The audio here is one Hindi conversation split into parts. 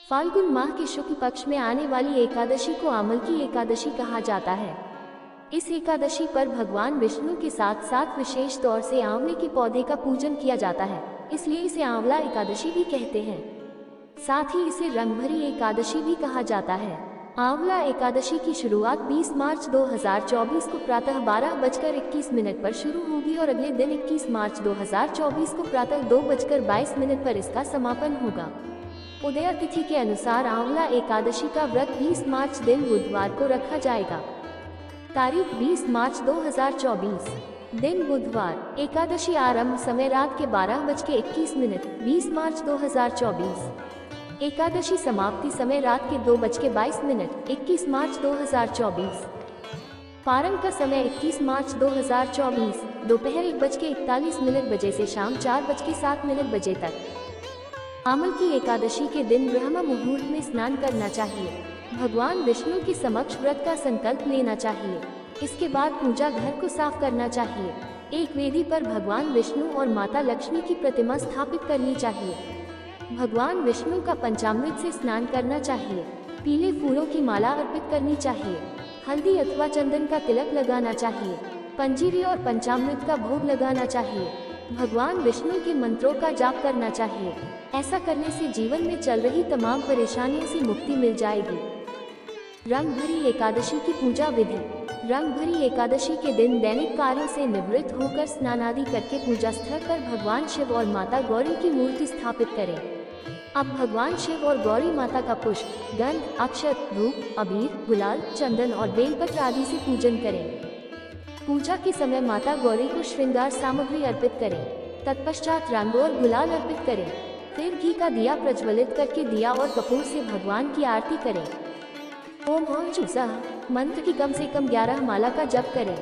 फाल्गुन माह के शुक्ल पक्ष में आने वाली एकादशी को आमल की एकादशी कहा जाता है। इस एकादशी पर भगवान विष्णु के साथ साथ विशेष तौर से आंवले के पौधे का पूजन किया जाता है, इसलिए इसे आंवला एकादशी भी कहते हैं। साथ ही इसे रंगभरी एकादशी भी कहा जाता है। आंवला एकादशी की शुरुआत 20 मार्च 2024 को प्रातः 12:21 पर शुरू होगी और अगले दिन 21 मार्च 2024 को प्रातः 2:22 पर इसका समापन होगा। उदय तिथि के अनुसार आंवला एकादशी का व्रत 20 मार्च दिन बुधवार को रखा जाएगा। तारीख 20 मार्च 2024 दिन बुधवार। एकादशी आरंभ समय रात के 12:21 20 मार्च 2024। एकादशी समाप्ति समय रात के 2:22 21 मार्च 2024। पारण का समय 21 मार्च 2024 दोपहर 1:41 बजे से शाम 4:07 बजे तक। आमल की एकादशी के दिन ब्रह्म मुहूर्त में स्नान करना चाहिए। भगवान विष्णु के समक्ष व्रत का संकल्प लेना चाहिए। इसके बाद पूजा घर को साफ करना चाहिए। एक वेदी पर भगवान विष्णु और माता लक्ष्मी की प्रतिमा स्थापित करनी चाहिए। भगवान विष्णु का पंचामृत से स्नान करना चाहिए। पीले फूलों की माला अर्पित करनी चाहिए। हल्दी अथवा चंदन का तिलक लगाना चाहिए। पंजीरी और पंचामृत का भोग लगाना चाहिए। भगवान विष्णु के मंत्रों का जाप करना चाहिए। ऐसा करने से जीवन में चल रही तमाम परेशानियों से मुक्ति मिल जाएगी। रंगभरी एकादशी की पूजा विधि। रंगभरी एकादशी के दिन दैनिक कार्यों से निवृत्त होकर स्नान आदि करके पूजा स्थल पर भगवान शिव और माता गौरी की मूर्ति स्थापित करें। अब भगवान शिव और गौरी माता का पुष्प, गंध, अक्षत, धूप, अबीर, गुलाल, चंदन और बेलपत्र आदि से पूजन करें। पूजा के समय माता गौरी को श्रृंगार सामग्री अर्पित करें। तत्पश्चात रंग और गुलाल अर्पित करें। फिर घी का दिया प्रज्वलित करके दिया और कपूर से भगवान की आरती करें। ओम और चूसा मंत्र की कम से कम 11 माला का जप करें।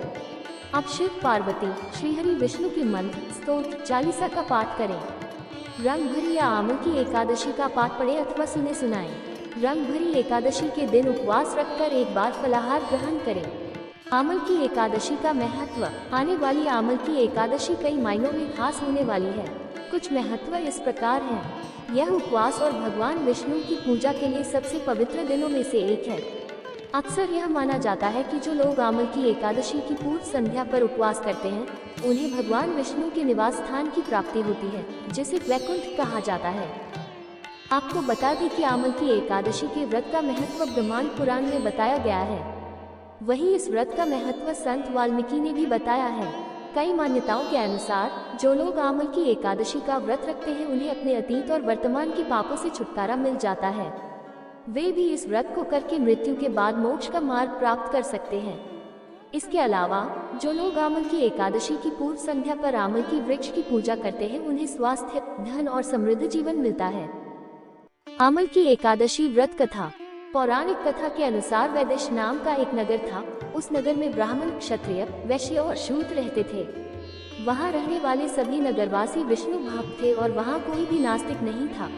अब शिव पार्वती श्रीहरि विष्णु के मंत्र, स्तोत्र, चालीसा का पाठ करें। रंगभरी या आमल की एकादशी का पाठ पढ़े अथवा सुने सुनाएं। रंगभरी एकादशी के दिन उपवास रखकर एक बार फलाहार ग्रहण करें। आमल की एकादशी का महत्व। आने वाली आमल की एकादशी कई मायनों में खास होने वाली है। कुछ महत्व इस प्रकार है। यह उपवास और भगवान विष्णु की पूजा के लिए सबसे पवित्र दिनों में से एक है। अक्सर यह माना जाता है कि जो लोग आमल की एकादशी की पूर्व संध्या पर उपवास करते हैं, उन्हें भगवान विष्णु के निवास स्थान की प्राप्ति होती है, जिसे वैकुंठ कहा जाता है। आपको बता दें कि आमल की एकादशी के व्रत का महत्व ब्रह्मांड पुराण में बताया गया है। वहीं इस व्रत का महत्व संत वाल्मीकि ने भी बताया है। कई मान्यताओं के अनुसार जो लोग आमल की एकादशी का व्रत रखते हैं, उन्हें अपने अतीत और वर्तमान के पापों से छुटकारा मिल जाता है। वे भी इस व्रत को करके मृत्यु के बाद मोक्ष का मार्ग प्राप्त कर सकते हैं। इसके अलावा जो लोग आमल की एकादशी की पूर्व संध्या पर आमल की वृक्ष की पूजा करते हैं, उन्हें स्वास्थ्य, धन और समृद्ध जीवन मिलता है। आमल की एकादशी व्रत कथा। पौराणिक कथा के अनुसार वैदेश नाम का एक नगर था। उस नगर में ब्राह्मण, क्षत्रिय, वैश्य और शूद्र रहते थे। वहां रहने वाले सभी नगरवासी विष्णु भक्त थे और वहां कोई भी नास्तिक नहीं था।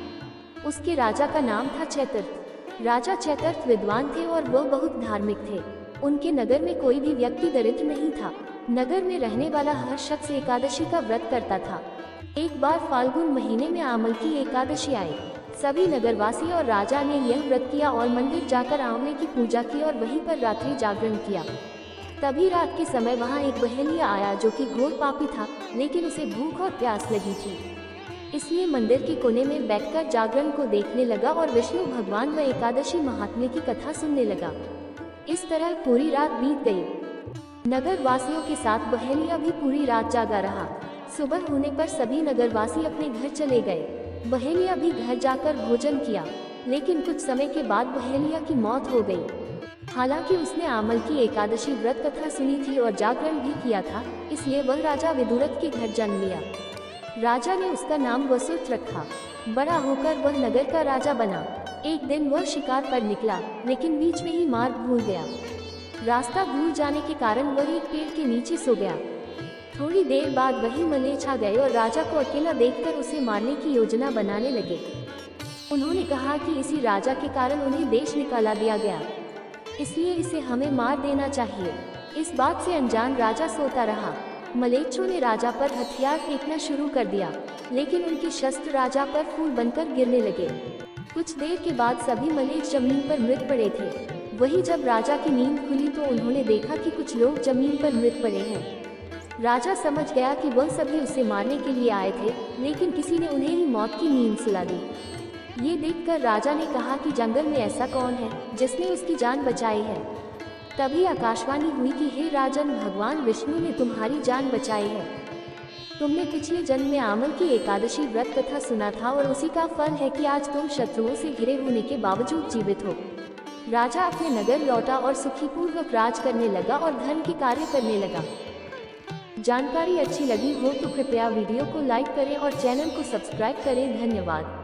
उसके राजा का नाम था चैतर्थ। राजा चैतर्थ विद्वान थे और वह बहुत धार्मिक थे। उनके नगर में कोई भी व्यक्ति दरिद्र नहीं था। नगर में रहने वाला हर शख्स एकादशी का व्रत करता था। एक बार फाल्गुन महीने में आमल की एकादशी आई। सभी नगरवासी और राजा ने यह व्रत किया और मंदिर जाकर आंवले की पूजा की और वहीं पर रात्रि जागरण किया। तभी रात के समय वहां एक बहेलिया आया जो कि घोर पापी था, लेकिन उसे भूख और प्यास लगी थी। इसलिए मंदिर के कोने में बैठकर जागरण को देखने लगा और विष्णु भगवान व एकादशी महात्म्य की कथा सुनने लगा। इस तरह पूरी रात बीत गई। नगर वासियों के साथ बहेलिया भी पूरी रात जागा रहा। सुबह होने पर सभी नगरवासी अपने घर चले गए। बहेलिया भी घर जाकर भोजन किया, लेकिन कुछ समय के बाद बहेलिया की मौत हो गई। हालांकि उसने आमल की एकादशी व्रत कथा सुनी थी और जागरण भी किया था, इसलिए वह राजा विदुरथ के घर जन्म लिया। राजा ने उसका नाम वसुर्थ रखा। बड़ा होकर वह नगर का राजा बना। एक दिन वह शिकार पर निकला, लेकिन बीच में ही मार्ग भूल गया। रास्ता भूल जाने के कारण वह एक पेड़ के नीचे सो गया। थोड़ी देर बाद वही मलेच्छ आ गए और राजा को अकेला देखकर उसे मारने की योजना बनाने लगे। उन्होंने कहा कि इसी राजा के कारण उन्हें देश निकाला दिया गया, इसलिए इसे हमें मार देना चाहिए। इस बात से अनजान राजा सोता रहा। मलेच्छों ने राजा पर हथियार फेंकना शुरू कर दिया, लेकिन उनके शस्त्र राजा पर फूल बनकर गिरने लगे। कुछ देर के बाद सभी मलेच्छ जमीन पर मृत पड़े थे। वही जब राजा की नींद खुली तो उन्होंने देखा कि कुछ लोग जमीन पर मृत पड़े हैं। राजा समझ गया कि वह सभी उसे मारने के लिए आए थे, लेकिन किसी ने उन्हें ही मौत की नींद सुला दी। ये देखकर राजा ने कहा कि जंगल में ऐसा कौन है जिसने उसकी जान बचाई है। तभी आकाशवाणी हुई कि हे राजन, भगवान विष्णु ने तुम्हारी जान बचाई है। तुमने पिछले जन्म में आमल की एकादशी व्रत कथा सुना था और उसी का फल है कि आज तुम शत्रुओं से घिरे होने के बावजूद जीवित हो। राजा अपने नगर लौटा और सुखीपूर्वक राज करने लगा और धर्म के कार्य करने लगा। जानकारी अच्छी लगी हो तो कृपया वीडियो को लाइक करें और चैनल को सब्सक्राइब करें। धन्यवाद।